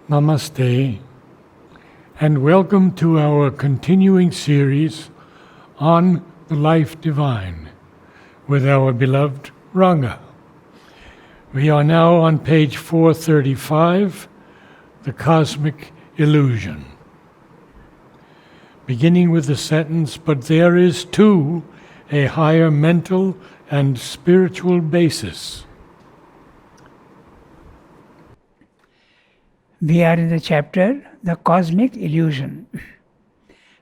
Namaste, and welcome to our continuing series on the life divine with our beloved Ranga. We are now on page 435, the cosmic illusion. Beginning with the sentence, "But there is too a higher mental and spiritual basis." We are in the chapter, the cosmic illusion,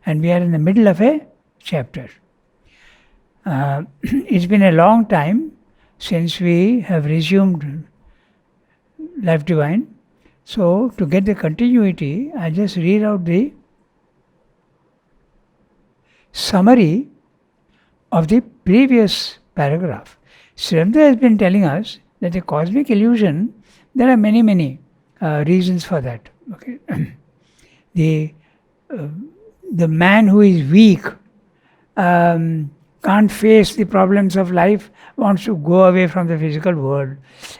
and we are in the middle of a chapter. It's been a long time since we have resumed Life Divine, so to get the continuity, I just read out the summary of the previous paragraph. Srimda has been telling us that the cosmic illusion, there are many reasons for that. Okay, the man who is weak, can't face the problems of life, wants to go away from the physical world,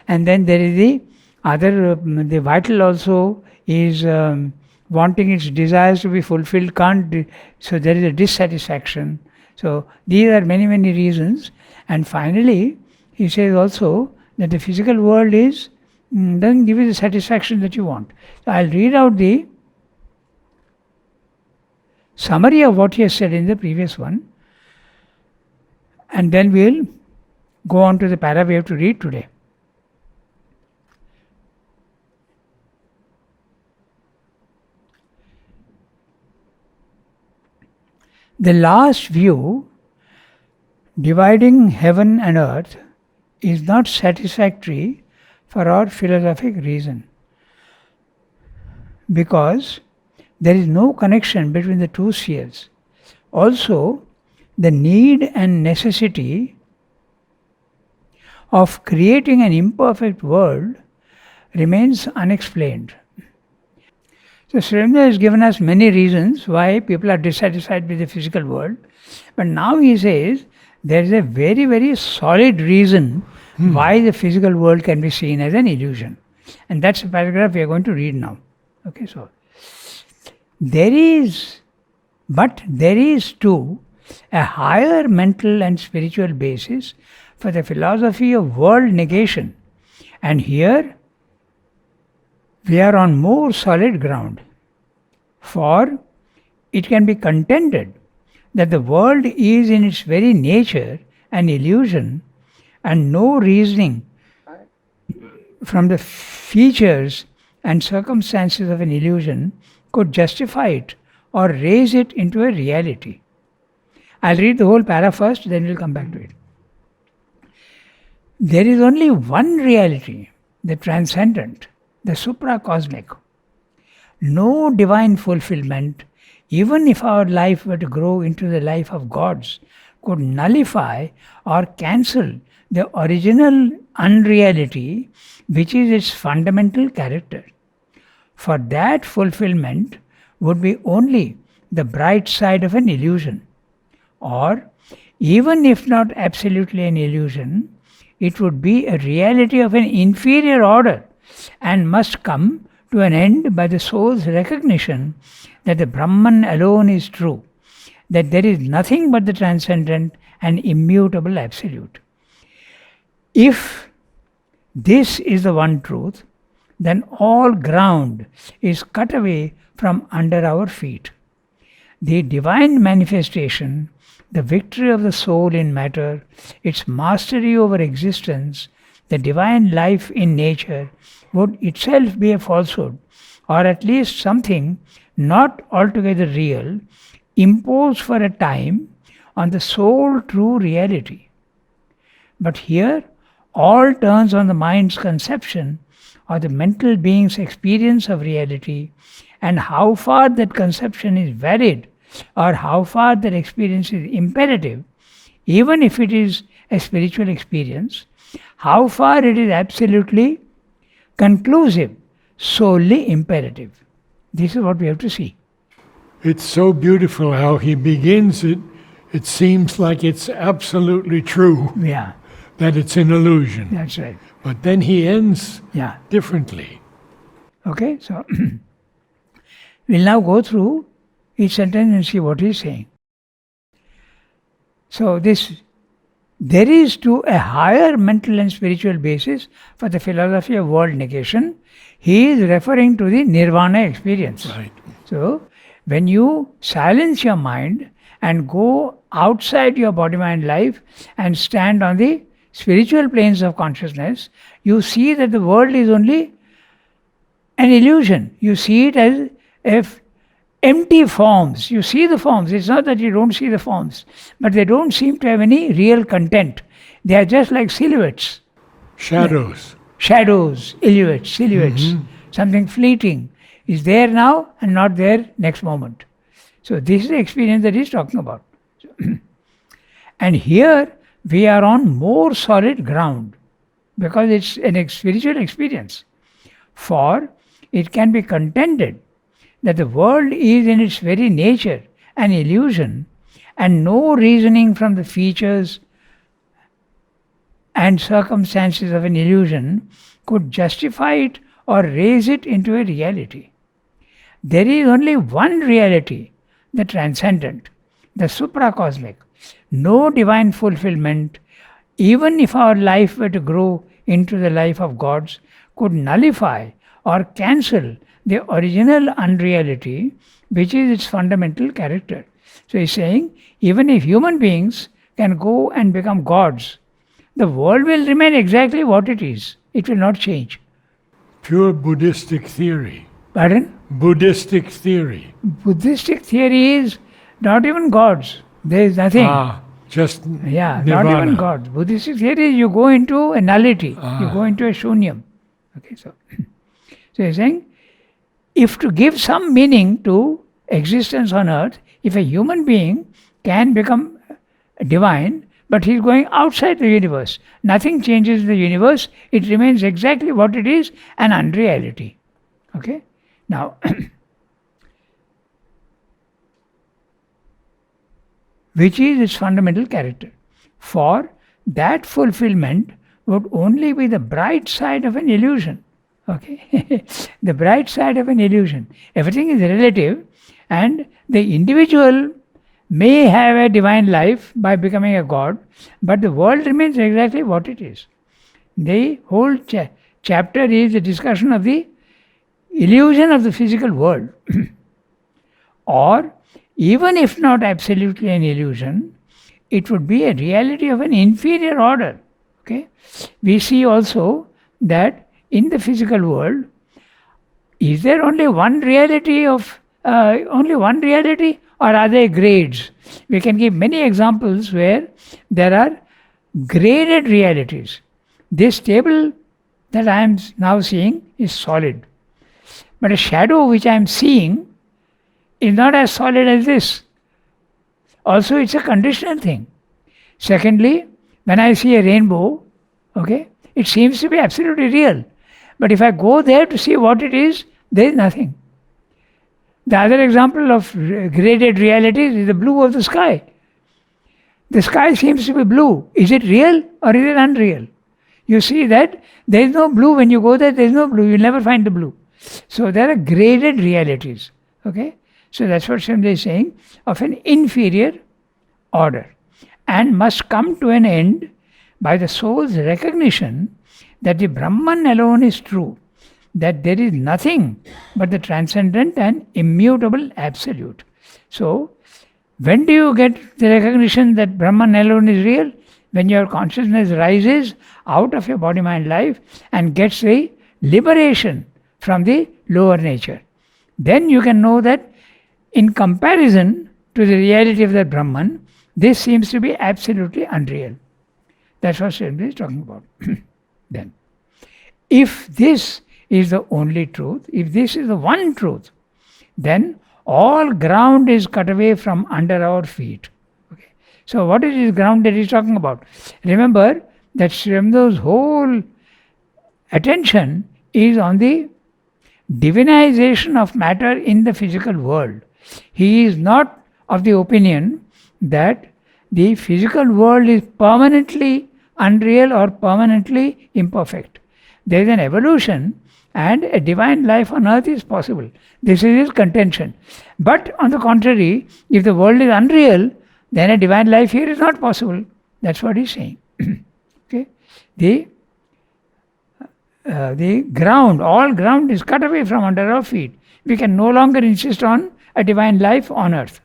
and then there is the other, the vital also is wanting its desires to be fulfilled, can't. So there is a dissatisfaction. So these are many reasons, and finally he says also that the physical world is doesn't give you the satisfaction that you want. So I'll read out the summary of what he has said in the previous one, and then we'll go on to the para we have to read today. The last view, dividing heaven and earth, is not satisfactory for our philosophic reason, because there is no connection between the two spheres. Also, the need and necessity of creating an imperfect world remains unexplained. So Srimda has given us many reasons why people are dissatisfied with the physical world, but now he says there is a very solid reason why the physical world can be seen as an illusion. And that's the paragraph we are going to read now. Okay, so there is too a higher mental and spiritual basis for the philosophy of world negation. And here we are on more solid ground. For it can be contended that the world is in its very nature an illusion, and no reasoning from the features and circumstances of an illusion could justify it or raise it into a reality. I'll read the whole para first, then we'll come back to it. There is only one reality, the transcendent, the supracosmic. No divine fulfillment, even if our life were to grow into the life of gods, could nullify or cancel the original unreality which is its fundamental character. For that fulfillment would be only the bright side of an illusion, or even if not absolutely an illusion, it would be a reality of an inferior order and must come to an end by the soul's recognition that the Brahman alone is true, that there is nothing but the transcendent and immutable absolute. If this is the one truth, then all ground is cut away from under our feet. The divine manifestation, the victory of the soul in matter, its mastery over existence, the divine life in nature, would itself be a falsehood, or at least something not altogether real, imposed for a time on the sole true reality. But here, all turns on the mind's conception or the mental being's experience of reality, and how far that conception is valid or how far that experience is imperative, even if it is a spiritual experience, how far it is absolutely conclusive, solely imperative. This is what we have to see. It's so beautiful how he begins it. It seems like it's absolutely true. Yeah. That it's an illusion. That's right. But then he ends Yeah. differently. Okay, so we'll now go through each sentence and see what he's saying. So there is to a higher mental and spiritual basis for the philosophy of world negation. He is referring to the nirvana experience. Right. So when you silence your mind and go outside your body-mind life and stand on the spiritual planes of consciousness, you see that the world is only an illusion. You see it as if empty forms. You see the forms. It's not that you don't see the forms, but they don't seem to have any real content. They are just like silhouettes. Shadows. Shadows, silhouettes. Something fleeting is there now and not there next moment. So this is the experience that he's talking about. And here we are on more solid ground because it's an spiritual experience. For it can be contended that the world is in its very nature an illusion, and no reasoning from the features and circumstances of an illusion could justify it or raise it into a reality. There is only one reality, the transcendent, the supracosmic. No divine fulfillment, even if our life were to grow into the life of gods, could nullify or cancel the original unreality, which is its fundamental character. So he's saying, even if human beings can go and become gods, the world will remain exactly what it is. It will not change. Pure Buddhistic theory. Pardon? Buddhistic theory. Buddhistic theory is not even gods. There is nothing. Just Yeah, nirvana. not even gods. Buddhistic theory is you go into a nullity. You go into a shunyam. Okay, so he's saying, if to give some meaning to existence on earth, if a human being can become divine, but he's going outside the universe, nothing changes in the universe, it remains exactly what it is, an unreality. Okay? Now, which is its fundamental character. For that fulfillment would only be the bright side of an illusion. Okay? The bright side of an illusion. Everything is relative, and the individual may have a divine life by becoming a god, but the world remains exactly what it is. The whole chapter is a discussion of the illusion of the physical world. Or, even if not absolutely an illusion, it would be a reality of an inferior order. Okay? We see also that in the physical world, is there only one reality or are there grades? We can give many examples where there are graded realities. This table that I am now seeing is solid, but a shadow which I am seeing is not as solid as this. Also, it's a conditional thing. Secondly, when I see a rainbow, okay, it seems to be absolutely real. But if I go there to see what it is, there is nothing. The other example of graded realities is the blue of the sky. The sky seems to be blue. Is it real or is it unreal? You see that there is no blue. When you go there is no blue. You'll never find the blue. So there are graded realities. Okay? So that's what Srimad is saying, of an inferior order, and must come to an end by the soul's recognition that the Brahman alone is true, that there is nothing but the transcendent and immutable absolute. So, when do you get the recognition that Brahman alone is real? When your consciousness rises out of your body-mind life and gets the liberation from the lower nature. Then you can know that in comparison to the reality of that Brahman, this seems to be absolutely unreal. That's what Srimad is talking about. Then, if this is the only truth, if this is the one truth, then all ground is cut away from under our feet. Okay. So what is this ground that he's talking about? Remember that Srimada's whole attention is on the divinization of matter in the physical world. He is not of the opinion that the physical world is permanently unreal or permanently imperfect. There is an evolution, and a divine life on earth is possible. This is his contention. But on the contrary, if the world is unreal, then a divine life here is not possible. That's what he's saying. Okay? The ground, all ground is cut away from under our feet. We can no longer insist on a divine life on earth.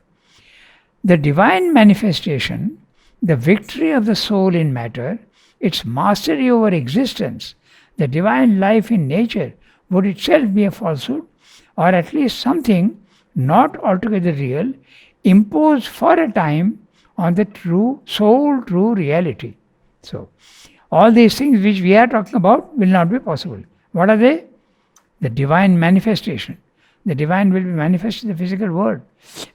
The divine manifestation, the victory of the soul in matter, its mastery over existence, the divine life in nature would itself be a falsehood, or at least something not altogether real, imposed for a time on the true soul, true reality. So, all these things which we are talking about will not be possible. What are they? The divine manifestation. The divine will be manifest in the physical world.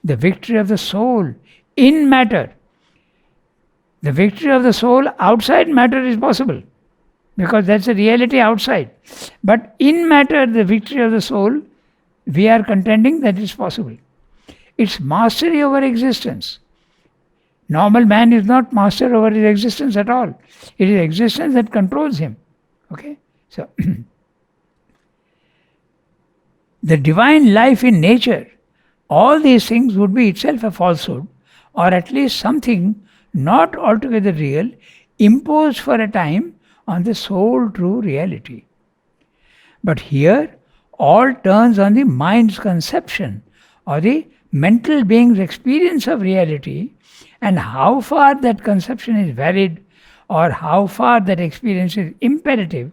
The victory of the soul in matter. The victory of the soul outside matter is possible, because that's a reality outside. But in matter, the victory of the soul, we are contending that is possible. It's mastery over existence. Normal man is not master over his existence at all. It is existence that controls him. Okay? So, the divine life in nature, all these things would be itself a falsehood, or at least something not altogether real, imposed for a time on the sole true reality. But here, all turns on the mind's conception, or the mental being's experience of reality, and how far that conception is valid, or how far that experience is imperative,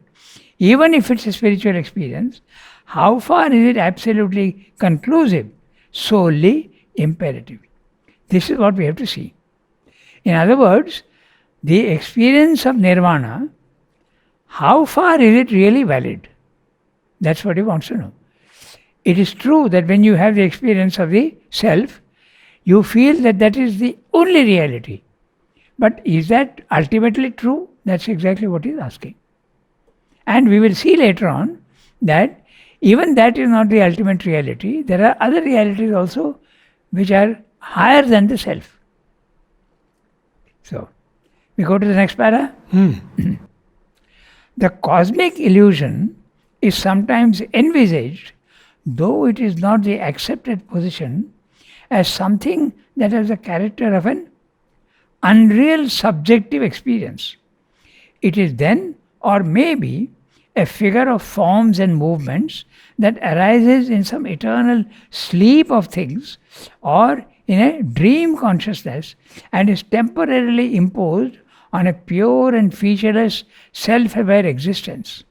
even if it's a spiritual experience, how far is it absolutely conclusive, solely imperative. This is what we have to see. In other words, the experience of nirvana, how far is it really valid? That's what he wants to know. It is true that when you have the experience of the self, you feel that that is the only reality. But is that ultimately true? That's exactly what he's asking. And we will see later on that even that is not the ultimate reality. There are other realities also which are higher than the self. So, we go to the next para. The cosmic illusion is sometimes envisaged, though it is not the accepted position, as something that has the character of an unreal subjective experience. It is then, or maybe, a figure of forms and movements that arises in some eternal sleep of things, or in a dream consciousness, and is temporarily imposed on a pure and featureless self-aware existence.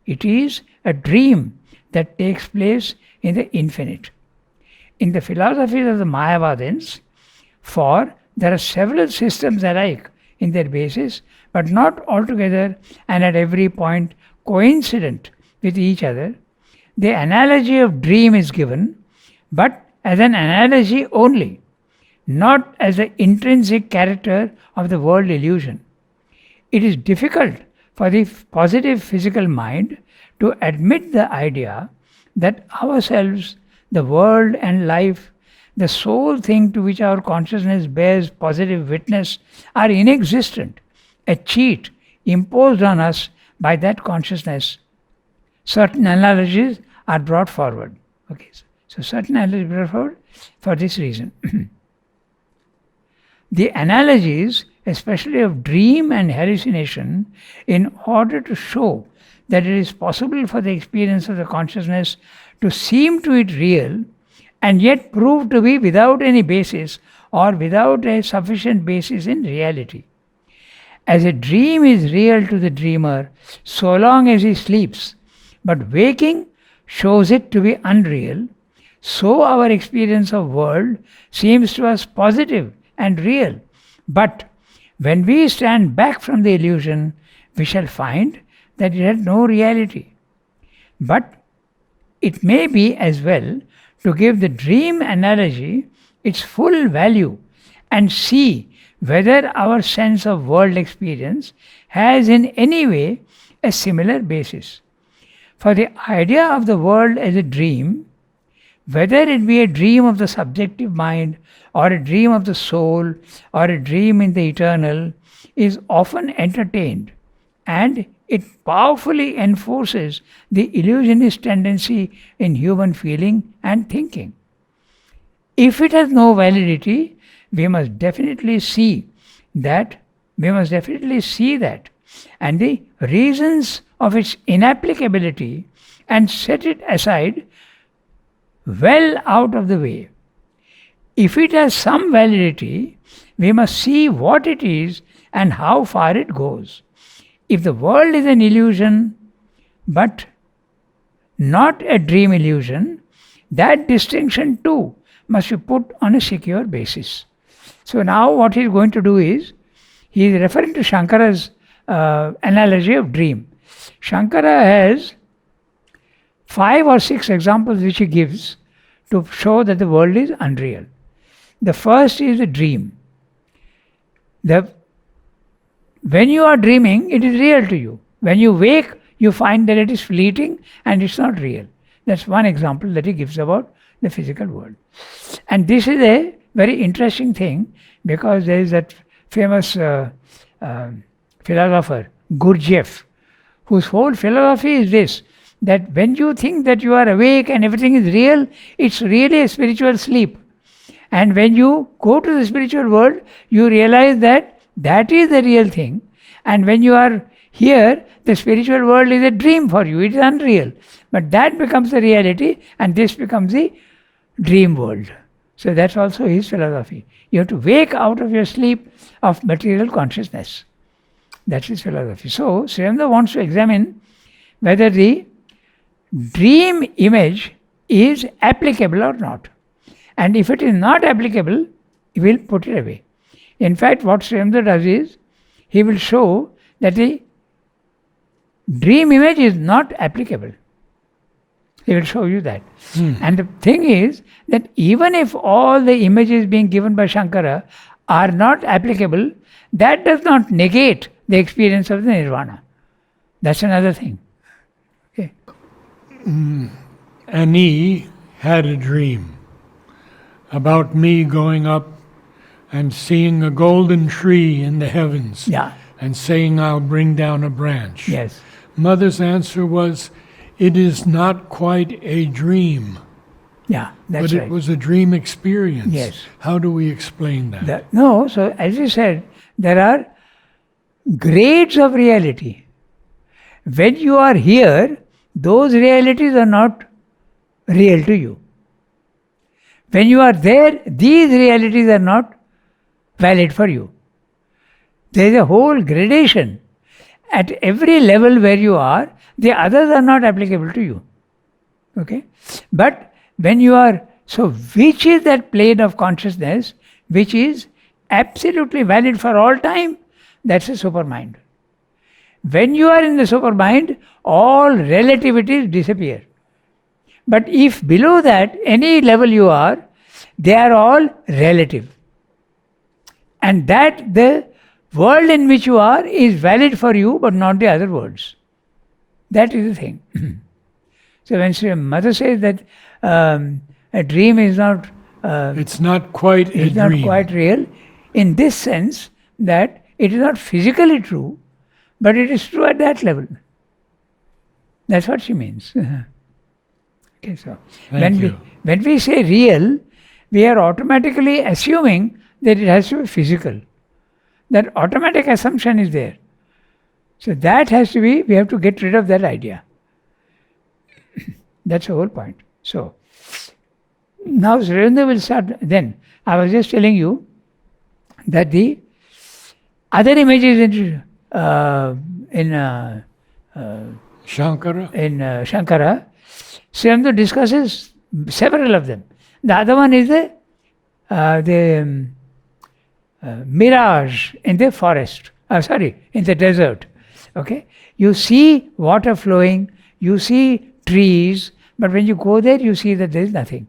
It is a dream that takes place in the infinite. In the philosophies of the Mayavadins, for there are several systems alike in their basis, but not altogether and at every point coincident with each other, the analogy of dream is given, but as an analogy only, not as the intrinsic character of the world illusion. It is difficult for the positive physical mind to admit the idea that ourselves, the world and life, the sole thing to which our consciousness bears positive witness, are inexistent, a cheat imposed on us by that consciousness. Certain analogies are brought forward. Okay, so certain analogies are brought forward for this reason. The analogies, especially of dream and hallucination, in order to show that it is possible for the experience of the consciousness to seem to it real and yet prove to be without any basis or without a sufficient basis in reality. As a dream is real to the dreamer so long as he sleeps, but waking shows it to be unreal, so our experience of world seems to us positive and real. But when we stand back from the illusion, we shall find that it had no reality. But it may be as well to give the dream analogy its full value and see whether our sense of world experience has in any way a similar basis. For the idea of the world as a dream, whether it be a dream of the subjective mind or a dream of the soul or a dream in the eternal, is often entertained and it powerfully enforces the illusionist tendency in human feeling and thinking. If it has no validity, we must definitely see that, and the reasons of its inapplicability, and set it aside well out of the way. If it has some validity, we must see what it is and how far it goes. If the world is an illusion, but not a dream illusion, that distinction too must be put on a secure basis. So now what he is going to do is, he is referring to Shankara's analogy of dream. Shankara has 5 or 6 examples which he gives to show that the world is unreal. The first is a dream. When you are dreaming, it is real to you. When you wake, you find that it is fleeting and it's not real. That's one example that he gives about the physical world. And this is a very interesting thing, because there is that famous philosopher, Gurdjieff, whose whole philosophy is this, that when you think that you are awake and everything is real, it's really a spiritual sleep. And when you go to the spiritual world, you realize that that is the real thing. And when you are here, the spiritual world is a dream for you, it is unreal. But that becomes the reality, and this becomes the dream world. So that's also his philosophy. You have to wake out of your sleep of material consciousness. That's his philosophy. So Sriramda wants to examine whether the dream image is applicable or not. And if it is not applicable, he will put it away. In fact, what Sriramda does is, he will show that the dream image is not applicable. He will show you that. And the thing is that even if all the images being given by Shankara are not applicable, that does not negate the experience of the nirvana. That's another thing. Okay. Annie had a dream about me going up and seeing a golden tree in the heavens, Yeah. and saying, I'll bring down a branch. Yes. Mother's answer was, it is not quite a dream, Yeah, that's but right. it was a dream experience. Yes. How do we explain that? No, so as you said, there are grades of reality. When you are here, those realities are not real to you. When you are there, these realities are not valid for you. There is a whole gradation. At every level where you are, the others are not applicable to you. Okay? But when you are, so which is that plane of consciousness which is absolutely valid for all time? That's a supermind. When you are in the supermind, all relativities disappear. But if below that, any level you are, they are all relative. And that the world in which you are is valid for you, but not the other worlds. That is the thing. So when Mother says that a dream is not... it's not quite a it's dream. not quite real, in this sense that it is not physically true, but it is true at that level. That's what she means. Okay, so Thank you. when we say real, we are automatically assuming that it has to be physical. That automatic assumption is there. So that has to be, we have to get rid of that idea. That's the whole point. So, now Sriramda will start, then I was just telling you that the other images in Shankara, Sriramda discusses several of them. The other one is the mirage in the forest, in the desert. Okay, you see water flowing, you see trees, but when you go there, you see that there is nothing.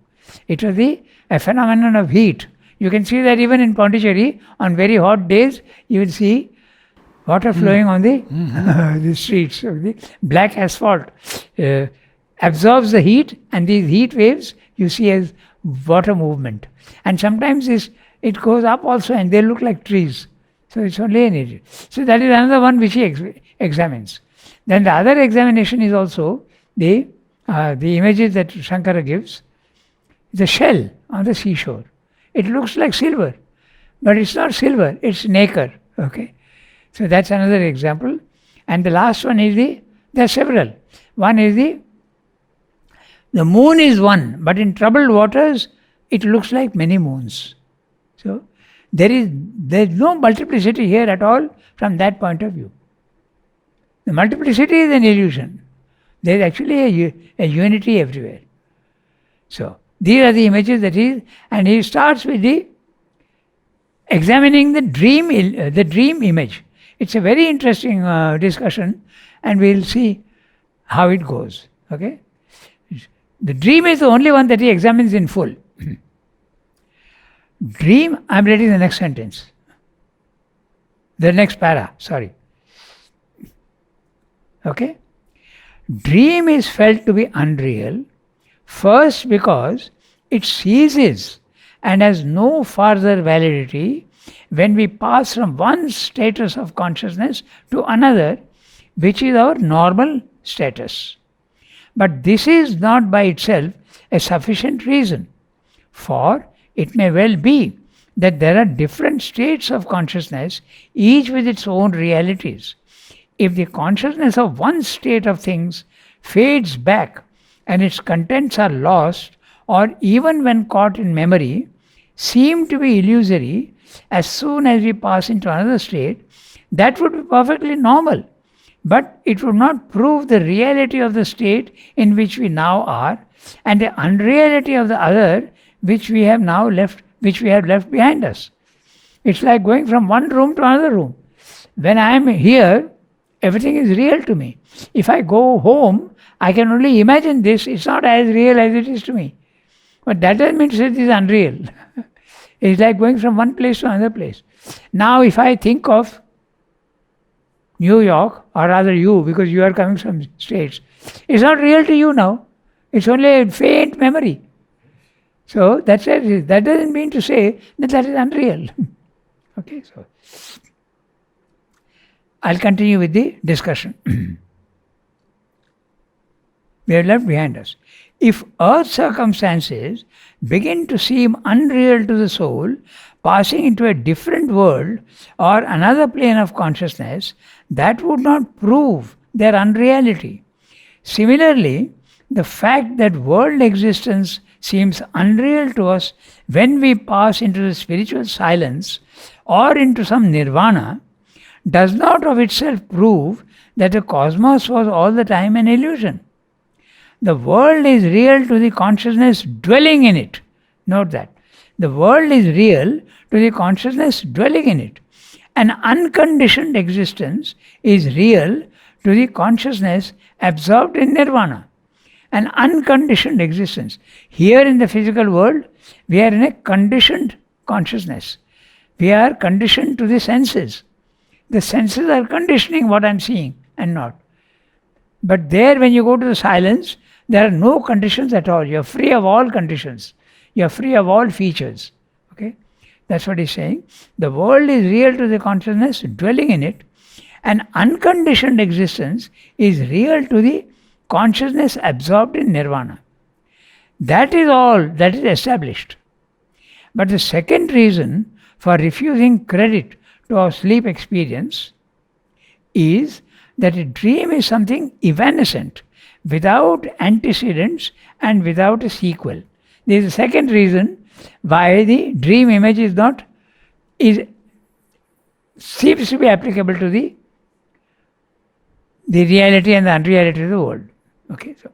It was a phenomenon of heat. You can see that even in Pondicherry, on very hot days, you will see water flowing on the streets of the black asphalt. Absorbs the heat, and these heat waves you see as water movement. And sometimes it goes up also, and they look like trees. So it's only energy. So that is another one which he examines. Then the other examination is also the images that Shankara gives. The shell on the seashore. It looks like silver, but it's not silver, it's nacre. Okay? So that's another example. And the last one is there are several. One is the moon is one, but in troubled waters, it looks like many moons. So there's no multiplicity here at all from that point of view. The multiplicity is an illusion. There is actually a unity everywhere. So these are the images and he starts with examining the dream image. It's a very interesting discussion, and we'll see how it goes. Okay, the dream is the only one that he examines in full. Dream. I'm reading the next sentence. The next para. Sorry. Okay. Dream is felt to be unreal, first because it ceases and has no further validity when we pass from one status of consciousness to another, which is our normal status. But this is not by itself a sufficient reason, for it may well be that there are different states of consciousness, each with its own realities. If the consciousness of one state of things fades back and its contents are lost, or even when caught in memory, seem to be illusory as soon as we pass into another state, that would be perfectly normal. But it would not prove the reality of the state in which we now are, and the unreality of the other which we have left behind us. It's like going from one room to another room. When I am here, everything is real to me. If I go home, I can only imagine this. It's not as real as it is to me. But that doesn't mean to say it is unreal. It's like going from one place to another place. Now, if I think of New York, or rather you, because you are coming from States, it's not real to you now. It's only a faint memory. So that doesn't mean to say that is unreal. Okay, so I'll continue with the discussion. We have left behind us. If earth circumstances begin to seem unreal to the soul, passing into a different world or another plane of consciousness, that would not prove their unreality. Similarly, the fact that world existence seems unreal to us when we pass into the spiritual silence or into some nirvana does not of itself prove that the cosmos was all the time an illusion. The world is real to the consciousness dwelling in it. Note that. The world is real to the consciousness dwelling in it. An unconditioned existence is real to the consciousness absorbed in nirvana. An unconditioned existence. Here in the physical world, we are in a conditioned consciousness. We are conditioned to the senses. The senses are conditioning what I am seeing and not. But there, when you go to the silence, there are no conditions at all. You are free of all conditions. You are free of all features. Okay? That's what he's saying. The world is real to the consciousness dwelling in it. An unconditioned existence is real to the consciousness absorbed in nirvana. That is all that is established. But the second reason for refusing credit to our sleep experience is that a dream is something evanescent, without antecedents and without a sequel. There is a second reason why the dream image seems to be applicable to the reality and the unreality of the world. Okay, so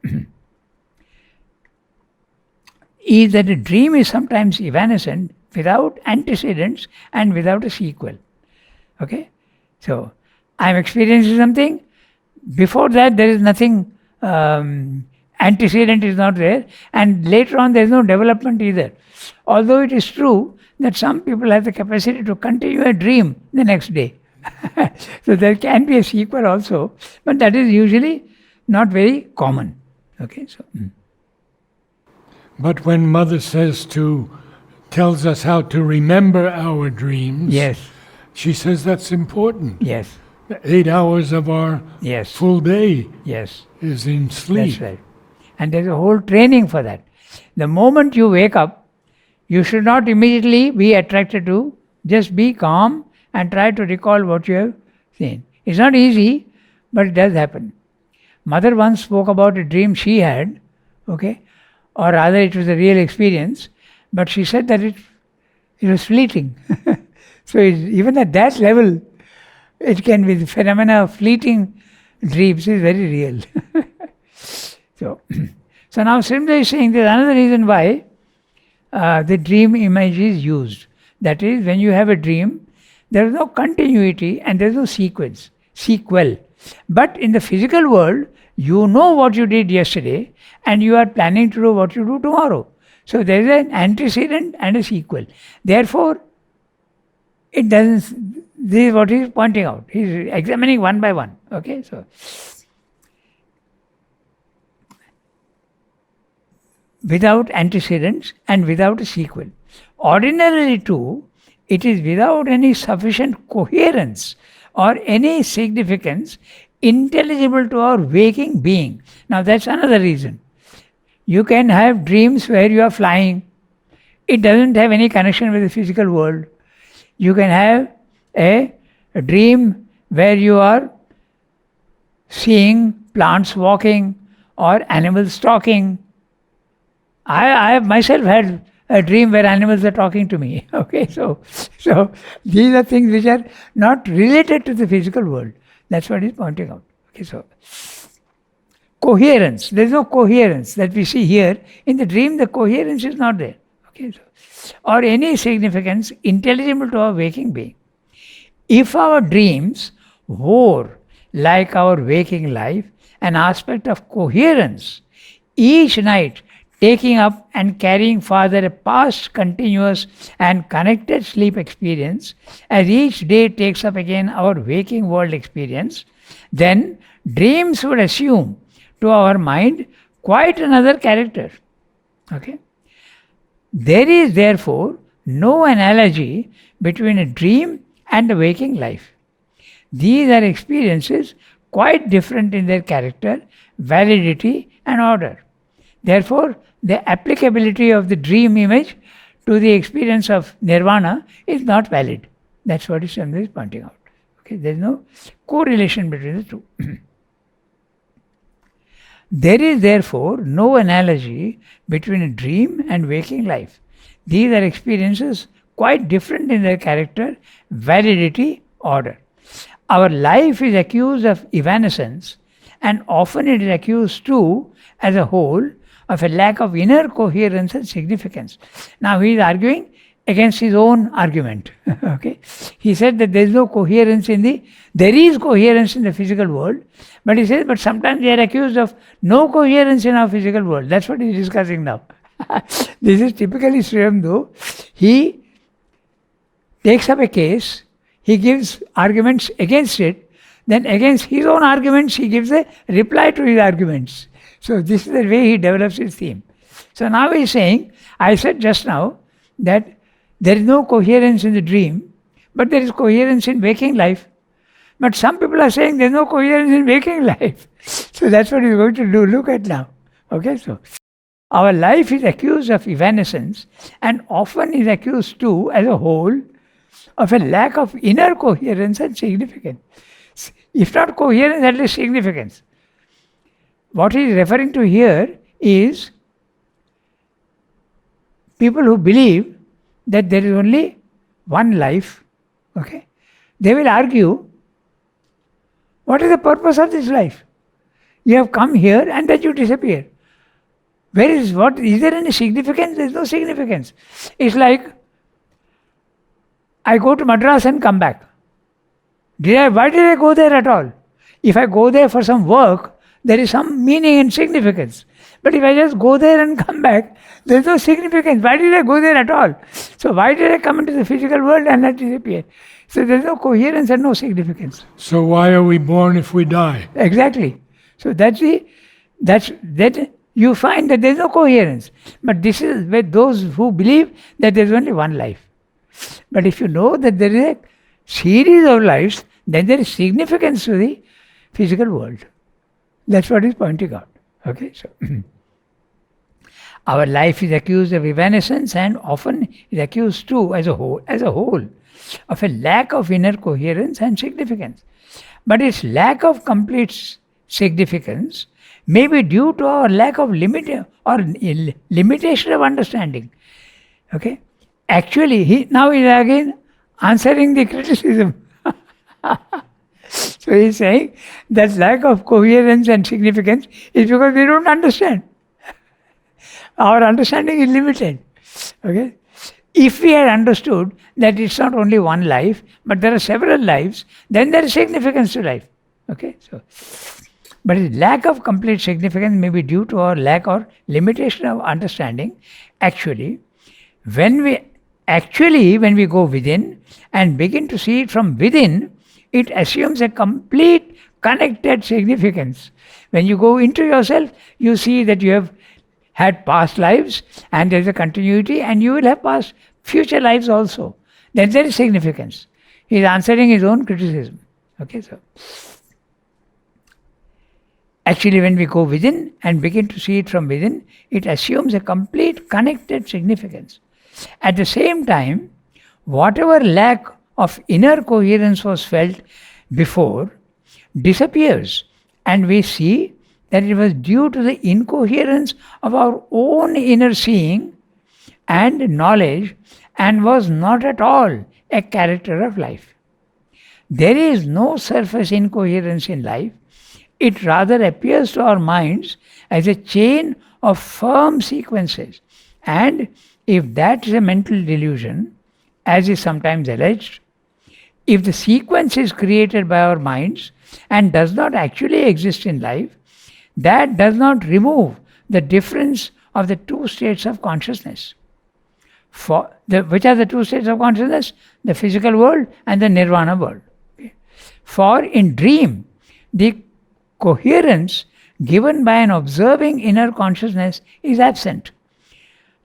is that a dream is sometimes evanescent, without antecedents and without a sequel. Okay, so I am experiencing something. Before that, there is nothing. Antecedent is not there, and later on there is no development either. Although it is true that some people have the capacity to continue a dream the next day. So there can be a sequel also, but that is usually not very common. Okay, so. But when Mother tells us how to remember our dreams, Yes. she says that's important. Yes. 8 hours of our Yes. full day Yes. is in sleep. That's right. And there's a whole training for that. The moment you wake up, you should not immediately be attracted to, just be calm and try to recall what you have seen. It's not easy, but it does happen. Mother once spoke about a dream she had, okay, or rather it was a real experience, but she said that it was fleeting. So even at that level, it can be the phenomena of fleeting dreams is very real. So, so now Srimda is saying there's another reason why the dream image is used. That is, when you have a dream, there is no continuity and there is no sequel. But in the physical world, you know what you did yesterday and you are planning to do what you do tomorrow. So there is an antecedent and a sequel. Therefore, it doesn't. This is what he is pointing out. He is examining one by one. Okay, so without antecedents and without a sequel. Ordinarily, too, it is without any sufficient coherence or any significance intelligible to our waking being. Now, that's another reason. You can have dreams where you are flying. It doesn't have any connection with the physical world. You can have a dream where you are seeing plants walking or animals talking. I have myself had a dream where animals are talking to me. Okay, so these are things which are not related to the physical world. That's what he's pointing out. Okay, so coherence. There is no coherence that we see here. In the dream, the coherence is not there. Okay, so, or any significance intelligible to our waking being. If our dreams wore, like our waking life, an aspect of coherence, each night taking up and carrying farther a past continuous and connected sleep experience, as each day takes up again our waking world experience, then dreams would assume to our mind quite another character. Okay? There is therefore no analogy between a dream and a waking life. These are experiences quite different in their character, validity, and order. Therefore, the applicability of the dream image to the experience of nirvana is not valid. That's what Swami is pointing out. Okay, there is no correlation between the two. There is therefore no analogy between a dream and waking life. These are experiences quite different in their character, validity, order. Our life is accused of evanescence, and often it is accused too, as a whole, of a lack of inner coherence and significance. Now he is arguing against his own argument. Okay, he said that there is no coherence there is coherence in the physical world, but he says, but sometimes they are accused of no coherence in our physical world. That's what he is discussing now. This is typically Sriyamdu. He takes up a case, he gives arguments against it, then against his own arguments he gives a reply to his arguments. So this is the way he develops his theme. So now he is saying, I said just now that there is no coherence in the dream, but there is coherence in waking life. But some people are saying there is no coherence in waking life. So that's what he's going to do. Look at now. Okay, so our life is accused of evanescence and often is accused too, as a whole, of a lack of inner coherence and significance. If not coherence, at least significance. What he is referring to here is people who believe that there is only one life. Okay, they will argue, what is the purpose of this life? You have come here and then you disappear. Is there any significance? There is no significance. It's like, I go to Madras and come back. Why did I go there at all? If I go there for some work, there is some meaning and significance. But if I just go there and come back, there is no significance. Why did I go there at all? So why did I come into the physical world and not disappear? So there is no coherence and no significance. So why are we born if we die? Exactly. So that you find that there is no coherence. But this is where those who believe that there is only one life. But if you know that there is a series of lives, then there is significance to the physical world. That's what he's pointing out. Okay, so our life is accused of evanescence and often is accused too as a whole of a lack of inner coherence and significance. But its lack of complete significance may be due to our lack of limitation of understanding. Okay? Actually, he now is again answering the criticism. So he's saying that lack of coherence and significance is because we don't understand. Our understanding is limited. Okay? If we had understood that it's not only one life, but there are several lives, then there is significance to life. Okay? So, but its lack of complete significance may be due to our lack or limitation of understanding. Actually, when we go within and begin to see it from within, it assumes a complete connected significance. When you go into yourself, you see that you have had past lives and there is a continuity, and you will have past future lives also. Then there is significance. He is answering his own criticism. Okay, so actually when we go within and begin to see it from within, it assumes a complete connected significance. At the same time, whatever lack of inner coherence was felt before disappears, and we see that it was due to the incoherence of our own inner seeing and knowledge, and was not at all a character of life. There is no surface incoherence in life. It rather appears to our minds as a chain of firm sequences, and if that is a mental delusion, as is sometimes alleged, if the sequence is created by our minds and does not actually exist in life, that does not remove the difference of the two states of consciousness. Which are the two states of consciousness? The physical world and the nirvana world. Okay. For in dream, the coherence given by an observing inner consciousness is absent.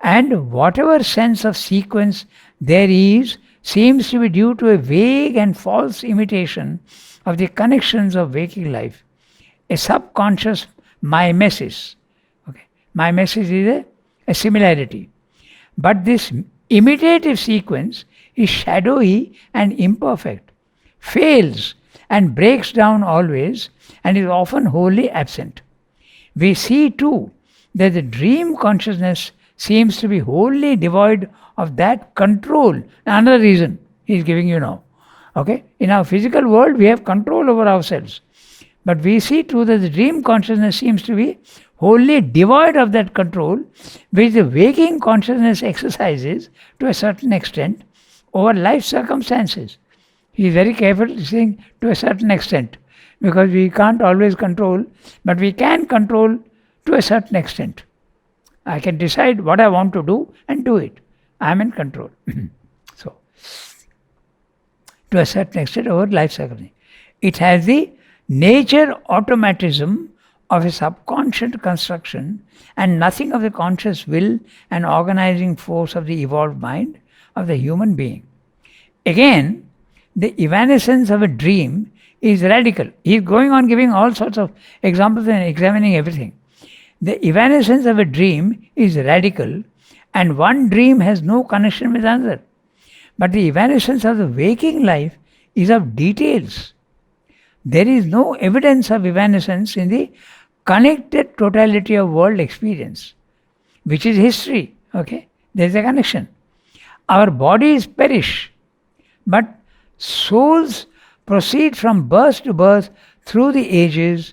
And whatever sense of sequence there is seems to be due to a vague and false imitation of the connections of waking life, a subconscious mimesis. Okay. Mimesis is a similarity. But this imitative sequence is shadowy and imperfect, fails and breaks down always, and is often wholly absent. We see too that the dream consciousness seems to be wholly devoid of that control. Another reason he is giving you now. Okay? In our physical world, we have control over ourselves. But we see too that the dream consciousness seems to be wholly devoid of that control, which the waking consciousness exercises to a certain extent over life circumstances. He is very careful saying to a certain extent, because we can't always control, but we can control to a certain extent. I can decide what I want to do and do it. I am in control. So, to a certain extent over life circumstances. It has the nature automatism of a subconscious construction and nothing of the conscious will and organizing force of the evolved mind of the human being. Again, the evanescence of a dream is radical. He is going on giving all sorts of examples and examining everything. The evanescence of a dream is radical, and one dream has no connection with another. But the evanescence of the waking life is of details. There is no evidence of evanescence in the connected totality of world experience, which is history. Okay? There is a connection. Our bodies perish, but souls proceed from birth to birth through the ages.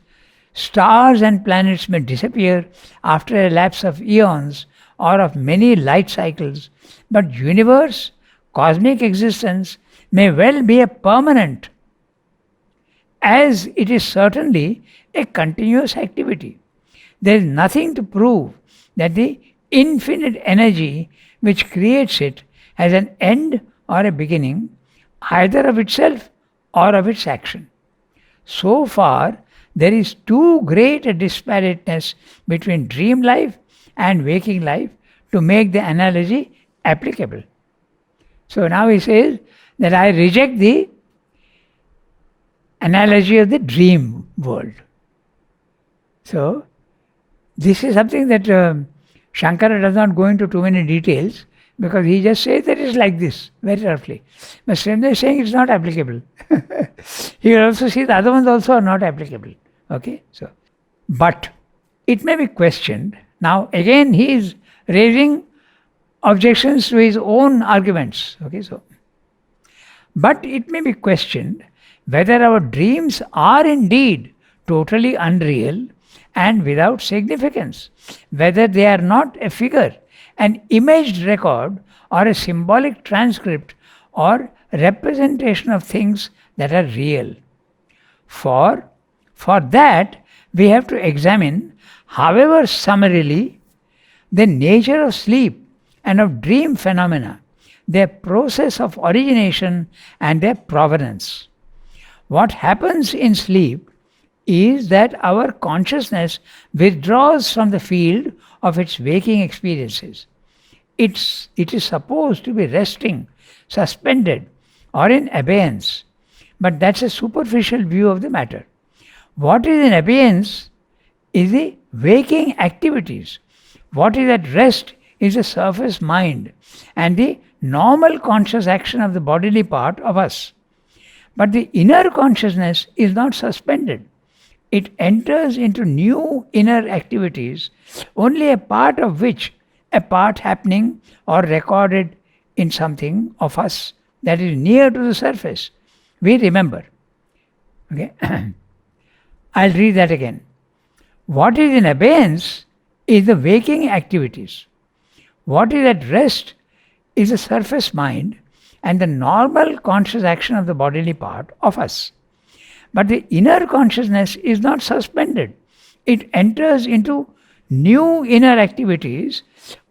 Stars and planets may disappear after a lapse of eons or of many light cycles, but universe, cosmic existence may well be a permanent, as it is certainly a continuous activity. There is nothing to prove that the infinite energy which creates it has an end or a beginning, either of itself or of its action. So far, there is too great a disparateness between dream life and waking life to make the analogy applicable. So now he says that I reject the analogy of the dream world. So, this is something that Shankara does not go into too many details, because he just says that it's like this, very roughly. But Srimad is saying it's not applicable. He will also see the other ones also are not applicable. Okay? So, but it may be questioned. Now, again, he is raising objections to his own arguments. Okay? So, but it may be questioned whether our dreams are indeed totally unreal and without significance, whether they are not a figure, an imaged record, or a symbolic transcript or representation of things that are real. For that, we have to examine, however summarily, the nature of sleep and of dream phenomena, their process of origination and their provenance. What happens in sleep is that our consciousness withdraws from the field of its waking experiences. It is supposed to be resting, suspended, or in abeyance. But that's a superficial view of the matter. What is in abeyance is the waking activities. What is at rest is the surface mind and the normal conscious action of the bodily part of us. But the inner consciousness is not suspended. It enters into new inner activities, only a part of which, a part happening or recorded in something of us that is near to the surface, we remember. Okay? I'll read that again. What is in abeyance is the waking activities. What is at rest is the surface mind and the normal conscious action of the bodily part of us. But the inner consciousness is not suspended. It enters into new inner activities,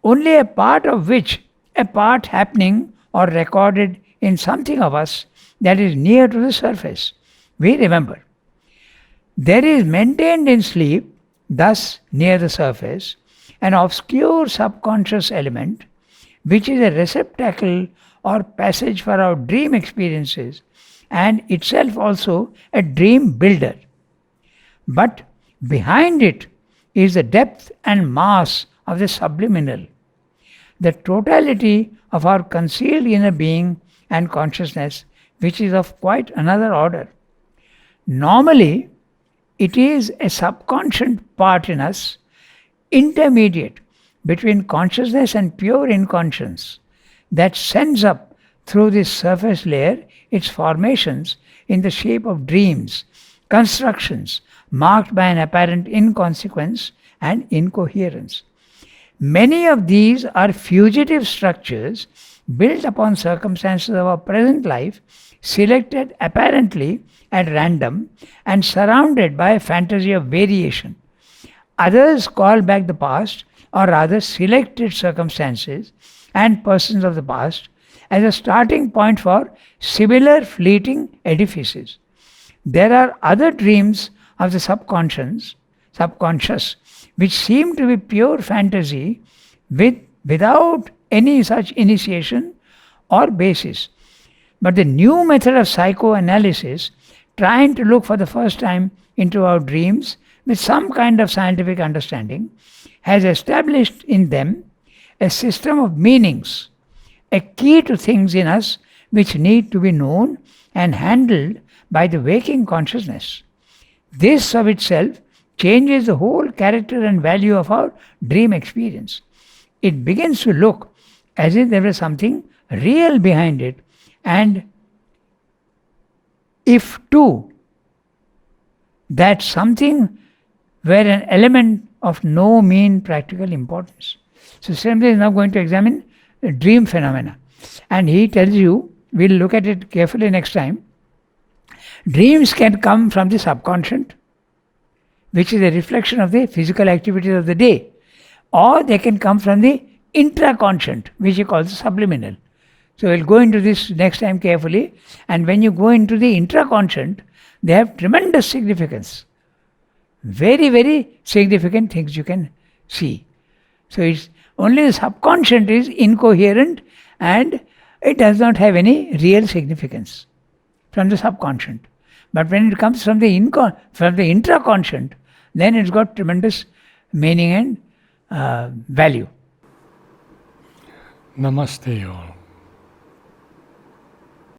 only a part of which, a part happening or recorded in something of us that is near to the surface, we remember. There is maintained in sleep, thus near the surface, an obscure subconscious element, which is a receptacle or passage for our dream experiences, and itself also a dream builder. But behind it is the depth and mass of the subliminal, the totality of our concealed inner being and consciousness, which is of quite another order. Normally, it is a subconscious part in us, intermediate between consciousness and pure inconscience, that sends up through this surface layer its formations in the shape of dreams, constructions marked by an apparent inconsequence and incoherence. Many of these are fugitive structures built upon circumstances of our present life, selected apparently at random and surrounded by a fantasy of variation. Others call back the past, or rather selected circumstances and persons of the past, as a starting point for similar fleeting edifices. There are other dreams of the subconscious, which seem to be pure fantasy without any such initiation or basis. But the new method of psychoanalysis, trying to look for the first time into our dreams with some kind of scientific understanding, has established in them a system of meanings, a key to things in us which need to be known and handled by the waking consciousness. This of itself changes the whole character and value of our dream experience. It begins to look as if there was something real behind it, and if too that something were an element of no mean practical importance. So Srimad is now going to examine dream phenomena, and he tells you, we'll look at it carefully next time, dreams can come from the subconscious, which is a reflection of the physical activities of the day, or they can come from the intraconscious, which he calls the subliminal. So we'll go into this next time carefully, and when you go into the intraconscious, they have tremendous significance. Very, very significant things you can see. So it's only the subconscious is incoherent and it does not have any real significance from the subconscious. But when it comes from the intraconscient, then it's got tremendous meaning and value. Namaste all.